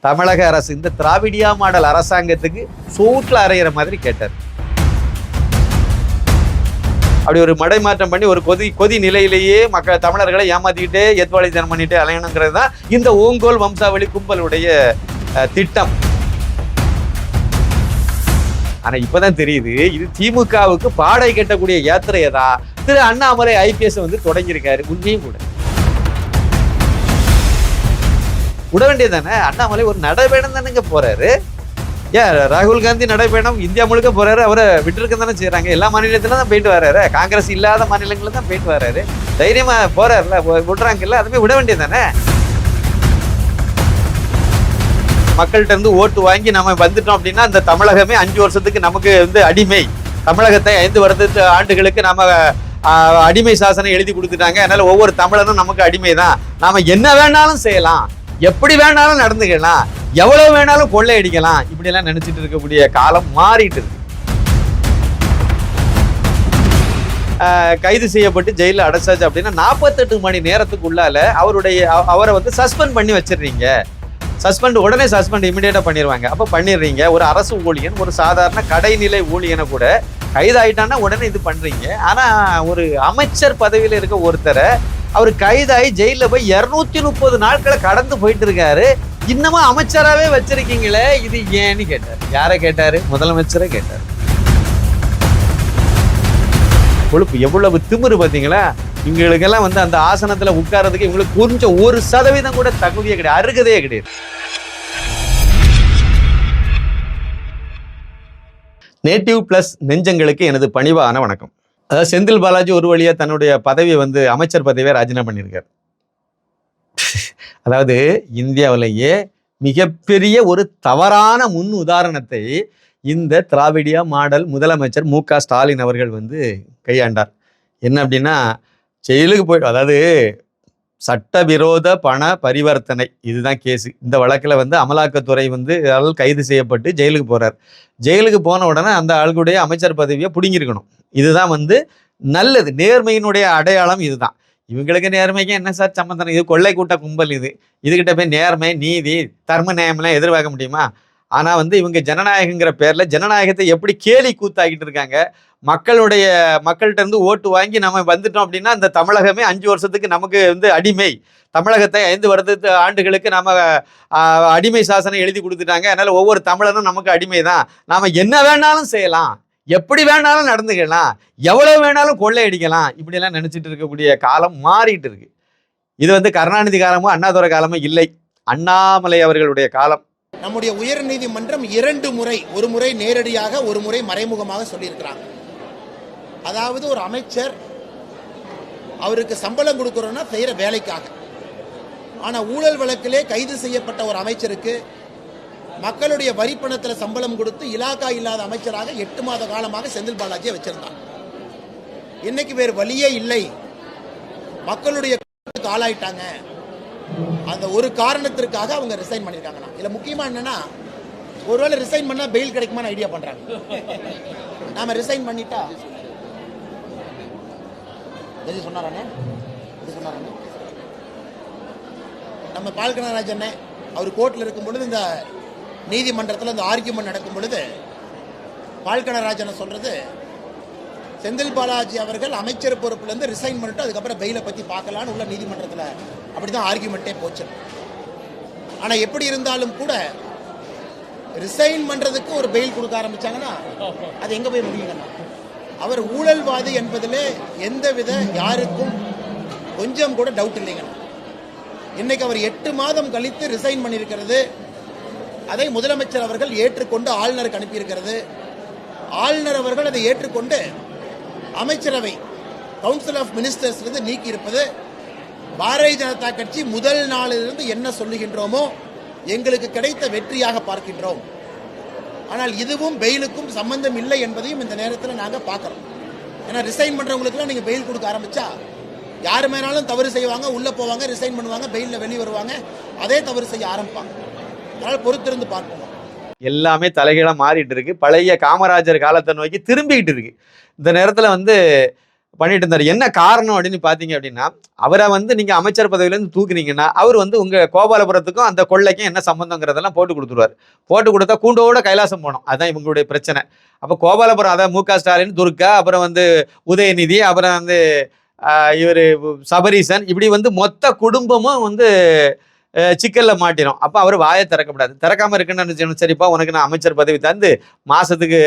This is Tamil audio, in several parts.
தமிழக அரசு இந்த திராவிடியா மாடல் அரசாங்கத்துக்கு சூட்ல அறையிற மாதிரி கேட்டார். அப்படி ஒரு மடைமாற்றம் பண்ணி ஒரு கொதி நிலையிலேயே மக்கள் தமிழர்களை ஏமாத்திக்கிட்டே எத்வாளித்தனம் பண்ணிட்டு அலையணுங்கிறது தான் இந்த ஓங்கோல் வம்சாவளி கும்பலுடைய திட்டம். ஆனா இப்பதான் தெரியுது, இது திமுகவுக்கு பாடை கட்டக்கூடிய யாத்திரையை தான் திரு அண்ணாமலை ஐபிஎஸ் வந்து தொடங்கியிருக்காரு. உண்மையும் கூட விட வேண்டியது தானே. அண்ணாமலை ஒரு நடைபயணம் தானேங்க போறாரு. ஏன் ராகுல் காந்தி நடைபயணம் இந்தியா முழுக்க போறாரு, அவரை விட்டுருக்க தானே செய்யறாங்க. எல்லா மாநிலத்திலும் தான் போயிட்டு வர்றாரு, காங்கிரஸ் இல்லாத மாநிலங்களில் தான் போயிட்டு வர்றாரு. தைரியமா போறாருல, விடுறாங்கல்ல, அதுமே விட வேண்டியது தானே. மக்கள்கிட்ட இருந்து ஓட்டு வாங்கி நம்ம வந்துட்டோம் அப்படின்னா அந்த தமிழகமே 5 வருஷத்துக்கு நமக்கு வந்து அடிமை. தமிழகத்தை 5 ஆண்டுகளுக்கு நம்ம அடிமை சாசனம் எழுதி கொடுத்துட்டாங்க. அதனால ஒவ்வொரு தமிழனும் நமக்கு அடிமை தான். நாம என்ன வேணாலும் செய்யலாம், எப்படி வேணாலும் நடந்துக்கலாம், எவ்வளவு வேணாலும் கொள்ளையடிக்கலாம், இப்படி எல்லாம் நினைச்சிட்டு இருக்கக்கூடிய காலம் மாறிட்டு இருக்கு. கைது செய்யப்பட்டு ஜெயில அடைச்சாச்சு அப்படின்னா 48 மணி நேரத்துக்குள்ளால அவரை வந்து சஸ்பெண்ட் பண்ணி வச்சிடுறீங்க. உடனே சஸ்பெண்ட் இமிடியேட்டா பண்ணிடுவாங்க. அப்ப பண்ணிடுறீங்க. ஒரு அரசு ஊழியன், ஒரு சாதாரண கடைநிலை ஊழியனை கூட கைதாயிட்டான்னா உடனே இது பண்றீங்க. ஆனா ஒரு அமைச்சர் பதவியில இருக்க ஒருத்தரை அவர் கைதாகி ஜெயில போய் 230 நாட்களை கடந்து போயிட்டு இருக்காரு. இன்னமும் அமைச்சராகவே வச்சிருக்கீங்களே, இது ஏன்னு கேட்டார். யாரை கேட்டாரு? முதலமைச்சரை கேட்டார். கொழுப்பு எவ்வளவு திமிரு பார்த்தீங்களா. இவங்களுக்கெல்லாம் வந்து அந்த ஆசனத்துல உட்கார்றதுக்கு இவங்களுக்கு கொஞ்சம் 1% கூட தகுதியே கிடையாது, அருகதையே கிடையாது. நேட்டிவ் பிளஸ் நெஞ்சங்களுக்கு எனது பணிவான வணக்கம். அதாவது செந்தில் பாலாஜி ஒரு வழியா தன்னுடைய பதவியை வந்து அமைச்சர் பதவியை ராஜினாமா பண்ணியிருக்கார். அதாவது இந்தியாவிலேயே மிகப்பெரிய ஒரு தவறான முன் உதாரணத்தை இந்த திராவிடியா மாடல் முதலமைச்சர் மு.க. ஸ்டாலின் அவர்கள் வந்து கையாண்டார். என்ன அப்படின்னா, ஜெயிலுக்கு போயிட்டு, அதாவது சட்டவிரோத பண பரிவர்த்தனை, இதுதான் கேஸு. இந்த வழக்கில் வந்து அமலாக்கத்துறை வந்து கைது செய்யப்பட்டு ஜெயிலுக்கு போறார். ஜெயிலுக்கு போன உடனே அந்த ஆளுடைய அமைச்சர் பதவியை பிடுங்கிருக்கணும். இதுதான் வந்து நல்லது. நேர்மையினுடைய அடையாளம் இதுதான். இவங்களுக்கு நேர்மைக்கு என்ன சார் சம்பந்தம்? இது கொள்ளை கூட்ட கும்பல். இதுகிட்ட போய் நேர்மை, நீதி, தர்ம நியாயம்லாம் எதிர்பார்க்க முடியுமா? ஆனா வந்து இவங்க ஜனநாயகங்கிற பேர்ல ஜனநாயகத்தை எப்படி கேலி கூத்தாக்கிட்டு இருக்காங்க. மக்கள்கிட்ட இருந்து ஓட்டு வாங்கி நம்ம வந்துட்டோம் அப்படின்னா அந்த தமிழகமே 5 வருஷத்துக்கு நமக்கு வந்து அடிமை. தமிழகத்தை 5 ஆண்டுகளுக்கு நம்ம அடிமை சாசனம் எழுதி கொடுத்துட்டாங்க. அதனால ஒவ்வொரு தமிழனும் நமக்கு அடிமை தான். நாம என்ன வேணாலும் செய்யலாம், எப்படி வேணாலும் நடந்துக்கலாம், எவ்வளவு வேணாலும் கொள்ளையடிக்கலாம், இப்படி எல்லாம் நினைச்சிட்டு இருக்கக்கூடிய காலம் மாறிட்டு இருக்கு. இது வந்து கருணாநிதி காலமோ அண்ணாதுரை காலமோ இல்லை, அண்ணாமலை அவர்களுடைய காலம். நம்முடைய உயர் நீதிமன்றம் 2 முறை, ஒரு முறை நேரடியாக, ஒரு முறை மறைமுகமாக சொல்லியிருக்கிறாங்க. அதாவது ஒரு அமைச்சர் அவருக்கு சம்பளம் கொடுக்கிறோம்னா செய்யற வேலைக்காக. ஆனா ஊழல் வழக்கிலே கைது செய்யப்பட்ட ஒரு அமைச்சருக்கு மக்களுடைய வரி பணத்தில் சம்பளம் கொடுத்து இலாக்கா இல்லாத அமைச்சராக 8 மாத காலமாக செந்தில் பாலாஜியை வச்சிருந்தார். இன்னைக்கு வேறு வழியே இல்லை, மக்களுடைய ஆளாயிட்டாங்க. அந்த ஒரு காரணத்திற்காக அவங்க ரிசைன் பண்ணிருக்காங்க. இதுல முக்கியமா என்னன்னா, ஒருவேளை ரிசைன் பண்ணா பெயில் கிடைக்குமான்னு ஐடியா பண்றாங்க. நாம ரிசைன் பண்ணிட்டா சொன்னாரானே நம்ம பால் கனகராஜன் அவர் கோர்ட்ல இருக்கும் பொழுது, இந்த நீதிமன்றத்தில் இந்த ஆர்கியூமெண்ட் நடக்கும் பொழுது பால் கனகராஜனை சொல்றது, செந்தில் பாலாஜி அவர்கள் அமைச்சர் பொறுப்புல இருந்து ரிசைன் பண்ணிட்டு அதுக்கப்புறம் பெயிலை பத்தி பார்க்கலான்னு உள்ள நீதிமன்றத்தில் அப்படிதான் ஆர்கியூமெண்ட்டே போச்சு. ஆனா எப்படி இருந்தாலும் கூட ரிசைன் பண்றதுக்கு ஒரு பெயில் கொடுக்க ஆரம்பிச்சாங்கன்னா அது எங்க போய் முடியுங்கன்னா, அவர் ஊழல்வாதி என்பதிலே எந்தவித யாருக்கும் கொஞ்சம் கூட டவுட் இல்லைங்க. இன்னைக்கு அவர் 8 மாதம் கழித்து ரிசைன் பண்ணியிருக்கிறது, அதை முதலமைச்சர் அவர்கள் ஏற்றுக்கொண்டு ஆளுநருக்கு அனுப்பியிருக்கிறது. ஆளுநர் அவர்கள் அதை ஏற்றுக்கொண்டு அமைச்சரவை கவுன்சில் ஆஃப் மினிஸ்டர்ஸ் இருந்து நீக்கி இருப்பது பாரதிய ஜனதா கட்சி முதல் நாளிலிருந்து என்ன சொல்லுகின்றோமோ எங்களுக்கு கிடைத்த வெற்றியாக பார்க்கின்றோம். ஆனால் இதுவும் பெயிலுக்கும் சம்பந்தம் இல்லை என்பதையும் இந்த நேரத்தில் நாங்கள் பார்க்கிறோம். ஏன்னா ரிசைன் பண்றவங்களுக்குலாம் நீங்க பெயில் கொடுக்க ஆரம்பிச்சா யாரு மேனாலும் தவறு செய்வாங்க, உள்ள போவாங்க, ரிசைன் பண்ணுவாங்க, பெயில்ல வெளியே வருவாங்க, அதே தவறு செய்ய ஆரம்பிப்பாங்க. அதனால பொறுத்திருந்து பார்ப்போம். எல்லாமே தலைகீழா மாறிட்டு இருக்கு. பழைய காமராஜர் காலத்தை நோக்கி திரும்பிக்கிட்டு இருக்கு. இந்த நேரத்துல வந்து பண்ணிட்டு இருந்தார். என்ன காரணம் அப்படின்னு பார்த்தீங்க அப்படின்னா, அவரை வந்து நீங்க அமைச்சர் பதவியிலேருந்து தூக்குனீங்கன்னா, அவர் வந்து உங்க கோபாலபுரத்துக்கும் அந்த கொள்ளைக்கும் என்ன சம்பந்தங்கிறதெல்லாம் போட்டு கொடுத்துருவார். போட்டு கொடுத்தா கூண்டோட கைலாசம் போகணும். அதுதான் இவங்களுடைய பிரச்சனை. அப்போ கோபாலபுரம், அதான் மு க ஸ்டாலின், துர்கா, அப்புறம் வந்து உதயநிதி, அப்புறம் வந்து இவர் சபரீசன், இப்படி வந்து மொத்த குடும்பமும் வந்து சிக்கல்ல மாட்டிடும். அப்போ அவர் வாயை திறக்கப்படாது. திறக்காம இருக்குன்னு சரிப்பா, உனக்கு நான் அமைச்சர் பதவி தந்து மாசத்துக்கு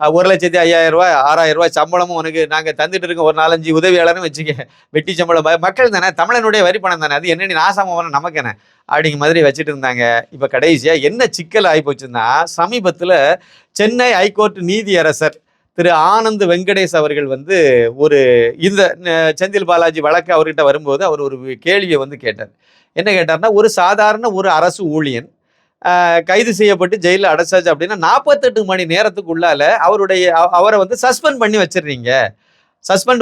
1,05,000 ரூபாய் 6,000 ரூபாய் சம்பளமும் உனக்கு நாங்கள் தந்துட்டு இருக்கோம், ஒரு 4-5 உதவியாளரும் வச்சுக்க, வெட்டி சம்பளம், மக்கள் தானே, தமிழனுடைய வரி பணம் தானே, அது என்ன நீ நாசமா போன நமக்கு என்ன அப்படிங்கிற மாதிரி வச்சுட்டு இருந்தாங்க. இப்போ கடைசியா என்ன சிக்கல் ஆகி போச்சுன்னா, சமீபத்தில் சென்னை ஹைகோர்ட் நீதியரசர் திரு ஆனந்த் வெங்கடேஷ் அவர்கள் வந்து ஒரு இந்த செந்தில் பாலாஜி வழக்கு அவர்கிட்ட வரும்போது அவர் ஒரு கேள்வியை வந்து கேட்டார். என்ன கேட்டார்னா, ஒரு சாதாரண ஒரு அரசு ஊழியன் கைது செய்யப்பட்டு ஜெயிலில் அடைச்சாச்சு அப்படின்னா 48 மணி நேரத்துக்குள்ளால அவரை வந்து சஸ்பெண்ட் பண்ணி வச்சிடுறீங்க.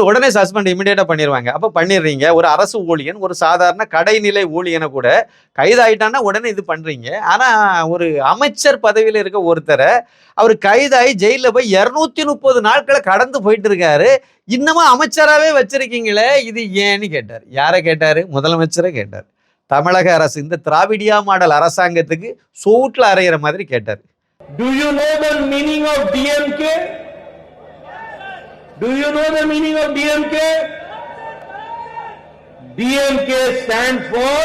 உடனே சஸ்பெண்ட் இமிடியேட்டாக பண்ணிடுவாங்க. அப்போ பண்ணிடுறீங்க. ஒரு அரசு ஊழியன், ஒரு சாதாரண கடைநிலை ஊழியனை கூட கைதாயிட்டான்னா உடனே இது பண்ணுறீங்க. ஆனால் ஒரு அமைச்சர் பதவியில் இருக்க ஒருத்தரை அவர் கைதாகி ஜெயிலில் போய் 230 நாட்களை கடந்து போயிட்டு இருக்காரு, இன்னமும் அமைச்சராகவே வச்சிருக்கீங்களே, இது ஏன்னு கேட்டார். யாரை கேட்டார்? முதலமைச்சரை கேட்டார். தமிழக அரசு, இந்த திராவிடியா மாடல் அரசாங்கத்துக்கு சூட்ல அறையிற மாதிரி கேட்டார். Do you know the meaning of DMK? Do you know the meaning of DMK? DMK stands for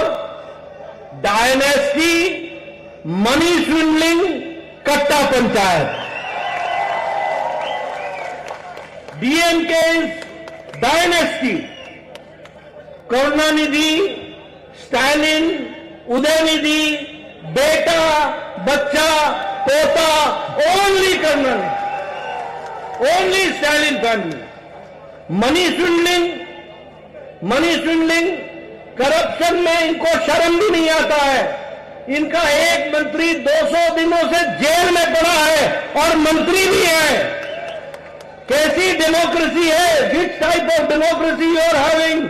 Dynasty Money Swindling Katta Panchayat. DMK is Dynasty. Karunanidhi, Stalin, Udhayanidhi, बेटा, बच्चा, पोता, ओनली कर्नल, only Stalin family. Money swindling, corruption में इनको शर्म भी नहीं आता है. इनका एक मंत्री 200 दिनों से जेल में पड़ा है और मंत्री भी है. कैसी डेमोक्रेसी है? Which type of democracy you are having?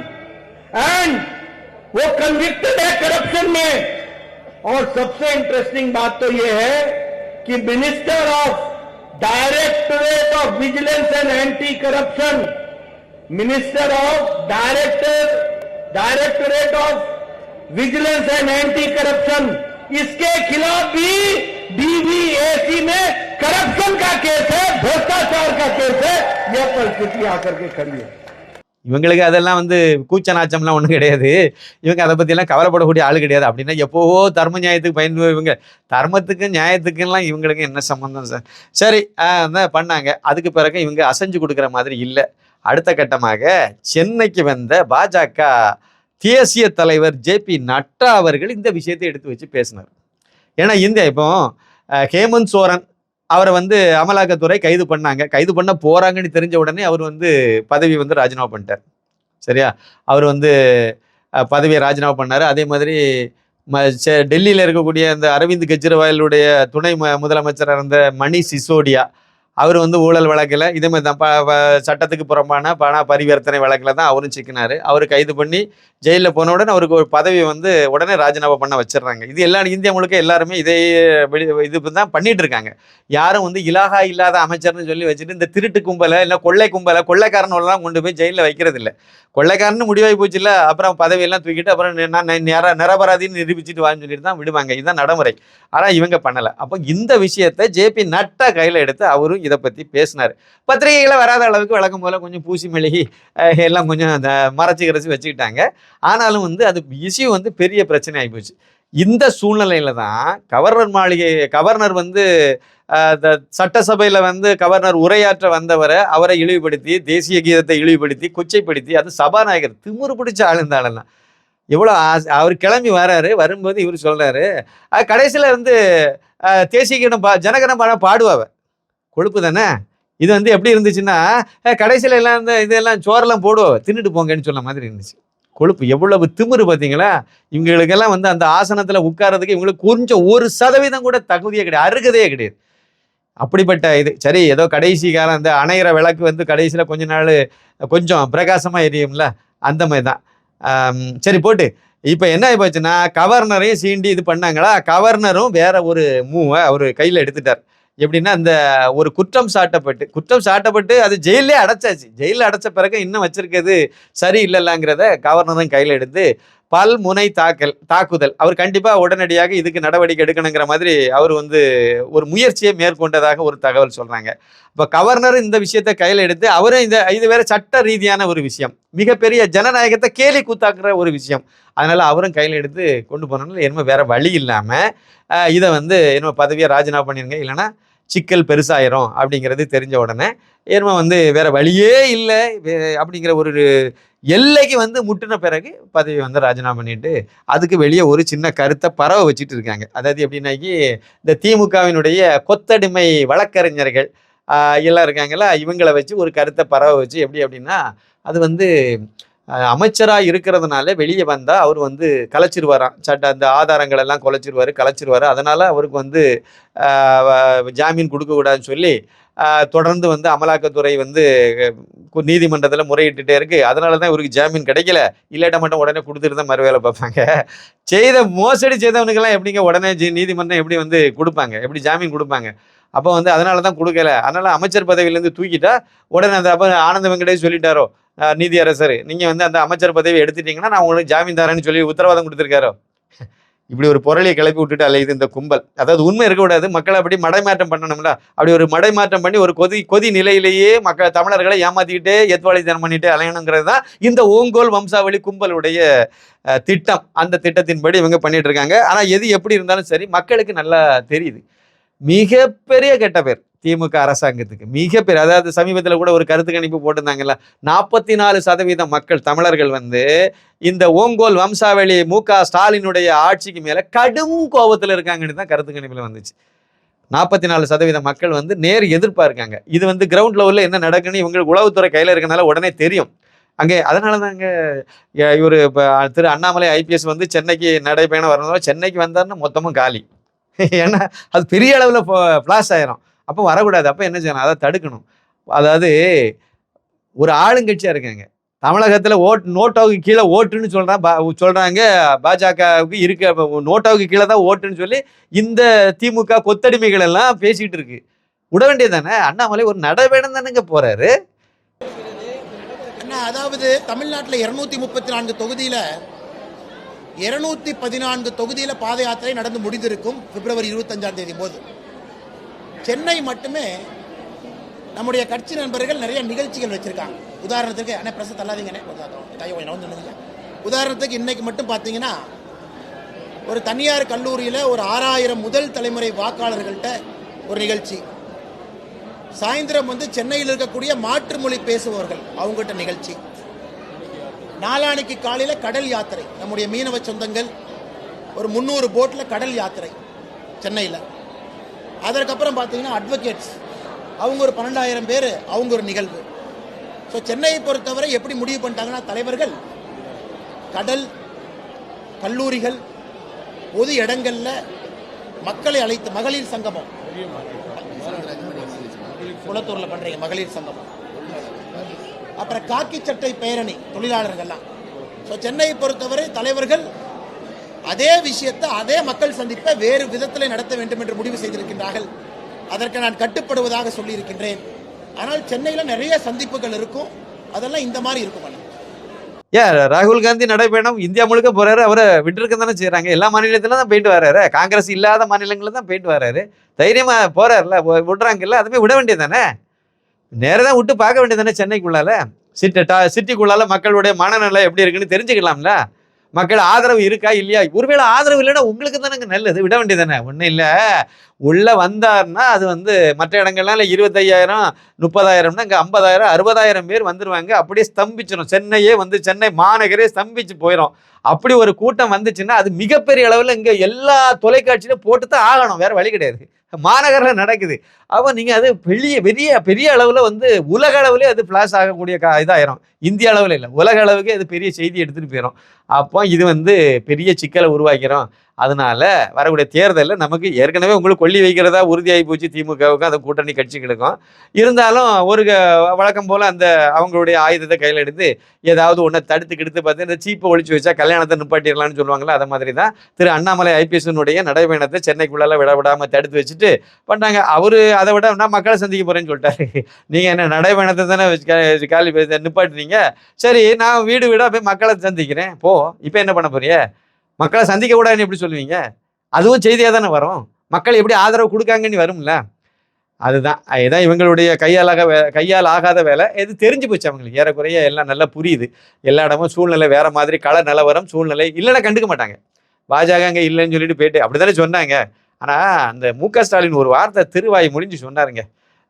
And वो कन्विक्टेड है करप्शन में. और सबसे इंटरेस्टिंग बात तो ये है कि minister of directorate of vigilance and anti corruption, minister of directorate of vigilance and anti corruption, इसके खिलाफ भी डीवीएसी में करप्शन का केस है, भ्रष्टाचार का केस है. यह परिस्थिति आकर के खड़ी है. இவங்களுக்கு அதெல்லாம் வந்து கூச்ச நாச்சம்லாம் ஒன்றும் கிடையாது. இவங்க அதை பற்றியெல்லாம் கவலைப்படக்கூடிய ஆள் கிடையாது. அப்படின்னா எப்போவோ தர்ம நியாயத்துக்கு பயந்து இவங்க, தர்மத்துக்கும் நியாயத்துக்குலாம் இவங்களுக்கு என்ன சம்மந்தம் சார்? சரி, அதான் பண்ணாங்க. அதுக்கு பிறகு இவங்க அசைஞ்சு கொடுக்குற மாதிரி இல்லை. அடுத்த கட்டமாக சென்னைக்கு வந்த பாஜக தேசிய தலைவர் ஜே.பி. நட்டா அவர்கள் இந்த விஷயத்தை எடுத்து வச்சு பேசினார். ஏன்னா இப்போ ஹேமந்த் சோரன் அவரை வந்து அமலாக்கத்துறை கைது பண்ணாங்க. கைது பண்ண போறாங்கன்னு தெரிஞ்ச உடனே அவர் வந்து பதவி வந்து ராஜினாமா பண்ணிட்டார். சரியா? அவர் வந்து பதவியை ராஜினாமா பண்ணார். அதே மாதிரி டெல்லியில் இருக்கக்கூடிய அந்த அரவிந்த் கெஜ்ரிவாலுடைய துணை முதலமைச்சராக இருந்த மணிஷ் சிசோடியா, அவர் வந்து ஊழல் வழக்கில் இதே மாதிரி தான் சட்டத்துக்கு புறம்பான பண பரிவர்த்தனை வழக்கில் தான் அவரும் சிக்கினார். அவர் கைது பண்ணி ஜெயிலில் போன உடனே அவருக்கு ஒரு பதவி வந்து உடனே ராஜினாமா பண்ண வச்சிடுறாங்க. இது எல்லாம் இந்தியா முழுக்க எல்லாருமே இதே இது தான் பண்ணிட்டு இருக்காங்க. யாரும் வந்து இலாகா இல்லாத அமைச்சர்னு சொல்லி வச்சுட்டு இந்த திருட்டு கும்பலை இல்லை கொள்ளைக்காரனெல்லாம் கொண்டு போய் ஜெயிலில் வைக்கிறது இல்லை. கொள்ளைக்காரன்னு முடிவாகி போச்சு இல்லை, அப்புறம் பதவியெல்லாம் தூக்கிட்டு அப்புறம் நான் நிரபராதின்னு நிரூபிச்சுட்டு வான்னு சொல்லிட்டு தான் விடுவாங்க. இதுதான் நடைமுறை. ஆனால் இவங்க பண்ணலை. அப்போ இந்த விஷயத்தை ஜே.பி. நட்டா கையில் எடுத்து அவரும் இதை பற்றி பேசினார். பத்திரிகைகளை வராத அளவுக்கு வழக்கம் போல கொஞ்சம் பூசி மெழுகி எல்லாம் கொஞ்சம் அந்த மறைச்சி வச்சுக்கிட்டாங்க. ஆனாலும் வந்து அது இஷ்யூ வந்து பெரிய பிரச்சனை ஆகிப்போச்சு. இந்த சூழ்நிலையில தான் கவர்னர் வந்து சட்டசபையில் வந்து கவர்னர் உரையாற்ற வந்தவரை அவரை இழிவுபடுத்தி, தேசிய கீதத்தை இழிவுபடுத்தி, கொச்சைப்படுத்தி, அது சபாநாயகர் திமிரு பிடிச்ச ஆளுந்தாளெல்லாம் எவ்வளோ அவர் கிளம்பி வராரு. வரும்போது இவர் சொல்றாரு, கடைசியில் வந்து தேசிய கீதம் ஜனகணமன பாடுவாவ. கொழுப்பு தானே இது. வந்து எப்படி இருந்துச்சுன்னா, கடைசியில் எல்லாம் இந்த இதெல்லாம் சோறெல்லாம் போடுவாவ, தின்னுட்டு போங்கன்னு சொன்ன மாதிரி இருந்துச்சு. கொழுப்பு எவ்வளவு திமிரு பார்த்தீங்களா? இவங்களுக்கெல்லாம் வந்து அந்த ஆசனத்தில் உட்கார்றதுக்கு இவங்களுக்கு கொஞ்சம் 1% கூட தகுதியே கிடையாது, அருகதையே கிடையாது. அப்படிப்பட்ட இது. சரி, ஏதோ கடைசி காலம் அந்த அணையிற விளக்கு வந்து கடைசியில் கொஞ்ச நாள் கொஞ்சம் பிரகாசமாக எரியும்ல, அந்த மாதிரி தான். சரி போட்டு இப்போ என்ன ஆகிப்போச்சுன்னா, கவர்னரையும் சீண்டி இது பண்ணாங்களா, கவர்னரும் வேற ஒரு மூவை அவர் கையில் எடுத்துட்டார். எப்படின்னா இந்த ஒரு குற்றம் சாட்டப்பட்டு அது ஜெயிலே அடைச்சாச்சு. ஜெயிலில் அடைச்ச பிறகு இன்னும் வச்சிருக்கிறது சரி இல்லைங்கிறத கவர்னரும் கையில் எடுத்து பல்முனை தாக்குதல் அவர் கண்டிப்பாக உடனடியாக இதுக்கு நடவடிக்கை எடுக்கணுங்கிற மாதிரி அவர் ஒரு முயற்சியை மேற்கொண்டதாக ஒரு தகவல் சொல்கிறாங்க. இப்போ கவர்னர் இந்த விஷயத்தை கையில் எடுத்து அவரும் இது வேற சட்ட ரீதியான ஒரு விஷயம், மிகப்பெரிய ஜனநாயகத்தை கேலி கூத்தாக்குற ஒரு விஷயம். அதனால அவரும் கையில் எடுத்து கொண்டு போனாலும் என்ன வேற வழி இல்லாமல் இதை என்ன பதவியை ராஜினாமா பண்ணிருங்க, இல்லைன்னா சிக்கல் பெருசாயிரும் அப்படிங்கிறது தெரிஞ்ச உடனே ஏன்மா வேற வழியே இல்லை அப்படிங்கிற ஒரு எல்லைக்கு முட்டின பிறகு பதவி ராஜினாமா பண்ணிட்டு அதுக்கு வெளியே ஒரு சின்ன கருத்தை பரவ வச்சுட்டு இருக்காங்க. அதாவது எப்படின்னாக்கி இந்த திமுகவினுடைய கொத்தடிமை வழக்கறிஞர்கள் எல்லாம் இருக்காங்களா, இவங்களை வச்சு ஒரு கருத்தை பரவ வச்சு எப்படி அப்படின்னா அது அமைச்சராக இருக்கிறதுனால வெளியே வந்தால் அவர் கலைச்சிருவாராம், அந்த ஆதாரங்கள் எல்லாம் கலைச்சிருவார். அதனால் அவருக்கு ஜாமீன் கொடுக்கக்கூடாதுன்னு சொல்லி தொடர்ந்து அமலாக்கத்துறை நீதிமன்றத்தில் முறையிட்டுட்டே இருக்கு. அதனால தான் இவருக்கு ஜாமீன் கிடைக்கல, இல்லாட்ட மட்டும் உடனே கொடுத்துட்டு தான் மறு வேலை பார்ப்பாங்க. மோசடி செய்தவனுக்கெல்லாம் எப்படிங்க உடனே நீதிமன்றம் எப்படி கொடுப்பாங்க, எப்படி ஜாமீன் கொடுப்பாங்க? அப்போ அதனால தான் கொடுக்கல. அதனால அமைச்சர் பதவியிலேருந்து தூக்கிட்டா உடனே அப்போ ஆனந்த வெங்கடேஷ் சொல்லிட்டாரோ நீதியரசர், நீங்கள் அந்த அமைச்சர் பதவி எடுத்துட்டீங்கன்னா நான் உங்களுக்கு ஜாமீன் தரேன்னு சொல்லி உத்தரவாதம் கொடுத்துருக்காரோ. இப்படி ஒரு பொருளை கிளப்பி விட்டுட்டு அலையுது இந்த கும்பல். அதாவது உண்மை இருக்கக்கூடாது, மக்களை அப்படி மடைமாற்றம் பண்ணணும்ல. அப்படி ஒரு மடைமாற்றம் பண்ணி ஒரு கொதி நிலையிலேயே தமிழர்களை ஏமாத்திக்கிட்டே எத்வாளித்தனம் பண்ணிட்டு அலையணுங்கிறது தான் இந்த ஓங்கோல் வம்சாவளி கும்பலுடைய திட்டம். அந்த திட்டத்தின்படி இவங்க பண்ணிட்டு இருக்காங்க. ஆனால் எது எப்படி இருந்தாலும் சரி மக்களுக்கு நல்லா தெரியுது. மிகப்பெரிய கெட்ட பேர் திமுக அரசாங்கத்துக்கு, மிகப்பெரிய. அதாவது சமீபத்தில் கூட ஒரு கருத்து கணிப்பு போட்டிருந்தாங்கல்ல, 44% மக்கள் தமிழர்கள் இந்த ஓங்கோல் வம்சாவளி மு.க. ஸ்டாலினுடைய ஆட்சிக்கு மேல கடும் கோபத்தில் இருக்காங்கன்னு தான் கருத்து கணிப்பில் வந்துச்சு. 44% மக்கள் நேர் எதிர்ப்பா இருக்காங்க. இது கிரவுண்ட் லெவலில் என்ன நடக்குன்னு இவங்களுக்கு உளவுத்துறை கையில் இருக்கனால உடனே தெரியும் அங்கே. அதனால தான் அங்கே இவர் திரு அண்ணாமலை ஐபிஎஸ் சென்னைக்கு நடைபயணம் வரணும். சென்னைக்கு வந்தாருன்னா மொத்தமும் காலி. ஏன்னா அது பெரிய அளவில் ஃப்ளாஷ் ஆயிரும். அப்போ வரக்கூடாது. அப்போ என்ன செய்யணும், அதை தடுக்கணும். அதாவது ஒரு ஆளுங்கட்சியாக இருக்காங்க, தமிழகத்தில் நோட்டாவுக்கு கீழே ஓட்டுன்னு சொல்கிறாங்க. பாஜகவுக்கு இருக்க நோட்டாவுக்கு கீழே தான் ஓட்டுன்னு சொல்லி இந்த திமுக கொத்தடிமைகள் எல்லாம் பேசிகிட்டு இருக்கு. விட வேண்டியது தானே. அண்ணாமலை ஒரு நடைபயணம் தானேங்க போகிறாரு. அதாவது தமிழ்நாட்டில் 234 தொகுதியில் 214 தொகுதியில் பாத யாத்திரை நடந்து முடிந்திருக்கும் பிப்ரவரி 25ஆம் தேதி போது. சென்னை மட்டுமே நம்முடைய கட்சி நண்பர்கள் நிறைய நிகழ்ச்சிகள் வச்சிருக்காங்க. உதாரணத்துக்கு பிரச தள்ளாதீங்கண்ணே, உதாரணத்துக்கு இன்னைக்கு மட்டும் பார்த்தீங்கன்னா ஒரு தனியார் கல்லூரியில் ஒரு 6000 முதல் தலைமுறை வாக்காளர்கள்ட்ட ஒரு நிகழ்ச்சி. சாயந்தரம் சென்னையில் இருக்கக்கூடிய மாற்று மொழி பேசுபவர்கள் அவங்ககிட்ட நிகழ்ச்சி. நாளானைக்கு காலையில் கடல் யாத்திரை, நம்முடைய மீனவ சொந்தங்கள் ஒரு 300 போட்டில் கடல் யாத்திரை சென்னையில். அதற்கப்புறம் பார்த்தீங்கன்னா அட்வொகேட்ஸ் அவங்க ஒரு 12,000 பேர், அவங்க ஒரு நிகழ்வு. ஸோ சென்னையை பொறுத்தவரை எப்படி முடிவு பண்ணிட்டாங்கன்னா, தலைவர்கள் கடல், கல்லூரிகள், பொது இடங்களில் மக்களை அழைத்து மகளிர் சங்கமம், குளத்தூரில் பண்ணுறீங்க மகளிர் சங்கமம், அப்புறம் காக்கி சட்டை பேரணி தொழிலாளர்கள்லாம். ஸோ சென்னையை பொறுத்தவரை தலைவர்கள் அதே விஷயத்தை, அதே மக்கள் சந்திப்பை வேறு விதத்தில் நடத்த வேண்டும் என்று முடிவு செய்திருக்கின்றார்கள். அதற்கு நான் கட்டுப்படுவதாக சொல்லியிருக்கின்றேன். ஆனால் சென்னையில் நிறைய சந்திப்புகள் இருக்கும், அதெல்லாம் இந்த மாதிரி இருக்கும். ராகுல் காந்தி நடைபயணம் இந்தியா முழுக்க போறாரு. அவரை விட்டுருக்க தானே செய்யறாங்க. எல்லா மாநிலத்திலும் தான் போயிட்டு வர்றாரு. காங்கிரஸ் இல்லாத மாநிலங்களில் தான் போயிட்டு வர்றாரு. தைரியமா போறாருல, விடுறாங்கல்ல, அதுவே விட வேண்டியது தானே. நேரதான் விட்டு பார்க்க வேண்டியது தானே. சென்னைக்குள்ளால சிட்டிக்குள்ளால மக்களுடைய மனநிலை எப்படி இருக்குன்னு தெரிஞ்சுக்கலாம்ல. மக்கள் ஆதரவு இருக்கா இல்லையா? ஒருவேளை ஆதரவு இல்லைன்னா உங்களுக்கு தானே நல்லது, விட வேண்டியது தானே. ஒன்றும் இல்லை, உள்ள வந்தார்னா அது மற்ற இடங்கள்லாம் 25,000 30,000னா இங்கே 50,000 60,000 பேர் வந்துருவாங்க. அப்படியே ஸ்தம்பிச்சிடும் சென்னையே, சென்னை மாநகரே ஸ்தம்பிச்சு போயிடும். அப்படி ஒரு கூட்டம் வந்துச்சுன்னா அது மிகப்பெரிய அளவில் இங்கே எல்லா தொலைக்காட்சியிலும் போட்டு தான் ஆகணும், வேற வழி கிடையாது. மாநகரில் நடக்குது. அப்போ நீங்கள் அது பெரிய அளவில் உலக அளவுலேயே அது ஃப்ளாஷ் ஆகக்கூடிய இதாயிரும். இந்திய அளவில் இல்லை, உலக அளவுக்கு அது பெரிய செய்தி எடுத்துகிட்டு போயிடும். அப்போ இது பெரிய சிக்கலை உருவாக்கிறோம். அதனால வரக்கூடிய தேர்தலில் நமக்கு ஏற்கனவே உங்களுக்கு கொள்ளி வைக்கிறதா உறுதியாகி போச்சு திமுகவுக்கும் அந்த கூட்டணி கட்சிகளுக்கும். இருந்தாலும் ஒரு வழக்கம் போல் அந்த அவங்களுடைய ஆயுதத்தை கையில் எடுத்து ஏதாவது ஒன்றை தடுத்து கிடுத்து பார்த்து இந்த சீப்பை ஒழிச்சு வச்சா கல்யாணத்தை நிப்பாட்டிடலாம்னு சொல்லுவாங்களா, அதை மாதிரி தான் திரு அண்ணாமலை ஐபிஎஸ்னுடைய நடைபயணத்தை சென்னைக்குள்ளால விடாமல் தடுத்து வச்சுட்டு பண்ணாங்க. அவர் அதை விட நான் மக்களை சந்திக்க போகிறேன்னு சொல்லிட்டாரு. நீங்கள் என்ன நடைபயணத்தை தானே காலி நிப்பாட்டுறீங்க, சரி நான் வீடு வீடாக போய் மக்களை சந்திக்கிறேன் போ. இப்போ என்ன பண்ண போறிய? மக்களை சந்திக்க கூடாதுன்னு எப்படி சொல்லுவீங்க? அதுவும் செய்தியாக தானே வரும். மக்கள் எப்படி ஆதரவு கொடுக்காங்கன்னு வரும்ல. அதுதான் இவங்களுடைய கையால் ஆகாத வேலை. எது தெரிஞ்சு போச்சு அவங்களுக்கு, ஏறக்குறைய எல்லாம் நல்லா புரியுது. எல்லா இடமும் சூழ்நிலை வேற மாதிரி, கள நிலவரம் சூழ்நிலை இல்லைன்னா கண்டுக்க மாட்டாங்க. பாஜக அங்கே இல்லைன்னு சொல்லிட்டு போயிட்டு அப்படித்தானே சொன்னாங்க. ஆனால் அந்த மு.க. ஸ்டாலின் ஒரு வார்த்தை திருவாய் முடிஞ்சு சொன்னாருங்க.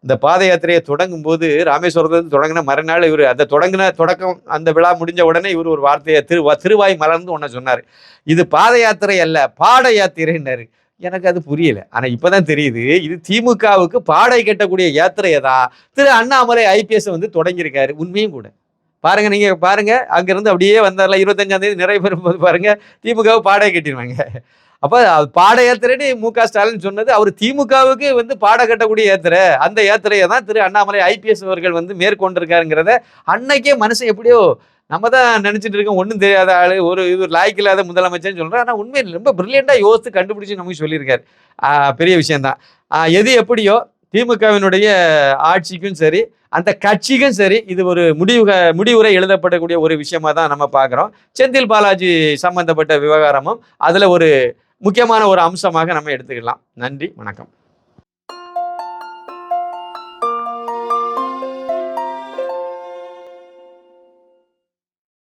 இந்த பாத யாத்திரையை தொடங்கும் போது ராமேஸ்வரத்துலேருந்து தொடங்கின மறுநாள் இவர் அதை தொடக்கம் அந்த விழா முடிஞ்ச உடனே இவர் ஒரு வார்த்தையை திருவாய் மலர்ந்து ஒன்று சொன்னார். இது பாத யாத்திரை அல்ல, பாட யாத்திரைன்னாரு. எனக்கு அது புரியல. ஆனால் இப்போதான் தெரியுது, இது திமுகவுக்கு பாடை கட்டக்கூடிய யாத்திரையை தான் திரு அண்ணாமலை ஐபிஎஸ் வந்து தொடங்கியிருக்காரு. உண்மையும் கூட பாருங்க, நீங்க பாருங்க, அங்கிருந்து அப்படியே வந்தார்ல 25ஆம் தேதி நிறைவேறும் போது பாருங்க திமுகவை பாடை கட்டிடுவாங்க. அப்போ பாட யாத்திரைன்னு மு.க. ஸ்டாலின் சொன்னது அவர் திமுகவுக்கு வந்து பாட கட்டக்கூடிய யாத்திரை. அந்த யாத்திரையை தான் திரு அண்ணாமலை ஐபிஎஸ் அவர்கள் வந்து மேற்கொண்டிருக்காருங்கிறத அன்னைக்கே மனுஷன் எப்படியோ நம்ம தான் நினச்சிட்டு இருக்கோம், ஒன்றும் தெரியாத ஆள், இது லாய்க்கு இல்லாத முதலமைச்சர்னு சொல்கிறேன். ஆனால் உண்மையில் ரொம்ப பிரில்லியண்டாக யோசித்து கண்டுபிடிச்சி நமக்கு சொல்லியிருக்காரு. பெரிய விஷயந்தான். எது எப்படியோ திமுகவினுடைய ஆட்சிக்கும் சரி அந்த கட்சிக்கும் சரி இது ஒரு முடிவுரை எழுதப்படக்கூடிய ஒரு விஷயமா தான் நம்ம பார்க்குறோம். செந்தில் பாலாஜி சம்பந்தப்பட்ட விவகாரமும் அதில் ஒரு முக்கியமான ஒரு அம்சமாக நம்ம எடுத்துக்கலாம். நன்றி, வணக்கம்.